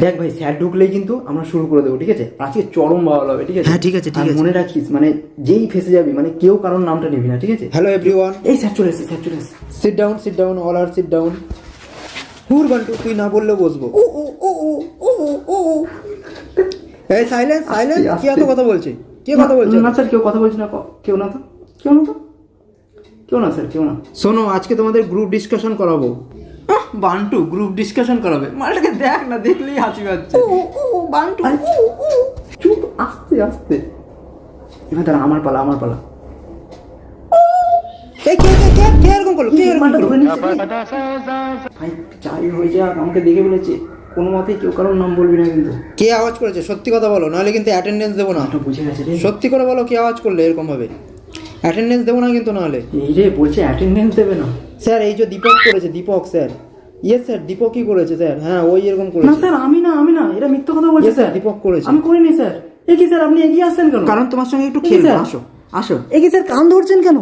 দেখ ভাই স্যার ঢুকলেই কিন্তু আমরা শুরু করে দেবো, ঠিক আছে? আজকে চরম ভালো হবে, ঠিক আছে? হ্যাঁ ঠিক আছে ঠিক আর আছে। মনে রাখিস মানে যেই ফেসে যাবি মানে কেউ কারোর নামটা নিবি না, ঠিক আছে? হ্যালো এভরিওয়ান, এই স্যার চলে এসেছে, স্যার চলে এসেছে। সিট ডাউন অল আর সিট ডাউন। হুর বান্টু, তুই না বললেও বসবো। এই সাইলেন্স সাইলেন্স, আস্তে, কি এত কথা বলছে? কে কথা বলছে? না স্যার কেউ কথা বলছে না, কেউ না তো, কেউ না তো, কেউ না স্যার, কেউ না। শোনো, আজকে তোমাদের গ্রুপ ডিসকাশন করাবো। বান্টু গ্রুপ ডিসকাশন করাবে? মালটাকে দেখ না, দেখলেই হাসি পাচ্ছে। বান্টু চুপ, আস্তে আস্তে। এবার দাঁড়া, আমার পালা, আমার পালা। এই কে কে কে কে এরকম করলো? কে এরকম মালটা করলো? ধরে নিচ্ছে। ভাই যাই হয়ে যাক, আমাকে দেখে বলেছে কোনো মতেই কেউ কারোর নাম বলবি না কিন্তু। কে আওয়াজ করেছে? সত্যি কথা বলো, নাহলে কিন্তু অ্যাটেন্ডেন্স দেবো না। মালটা বুঝে গেছে রে। সত্যি করে বলো, কে আওয়াজ করলে এরকম ভাবে? অ্যাটেন্ডেন্স দেবো না কিন্তু নাহলে। এই রে বলছে অ্যাটেন্ডেন্স দেবে না। স্যার এই যে দীপক করেছে, দীপক স্যার। ইয়েস স্যার, দীপকই করেছে স্যার। হ্যাঁ ওই এরকম না করেছে। স্যার, আমি না, এটা মিথ্যা কথা বলছে Yes, sir, স্যার। দীপক করেছে। আমি করিনি স্যার। এ কি স্যার, আপনি এগিয়ে আসছেন কেন? কারণ তোমার সঙ্গে একটু এই খেলবো, স্যার। আসো আসো। এ কি স্যার, কান ধরছেন কেন?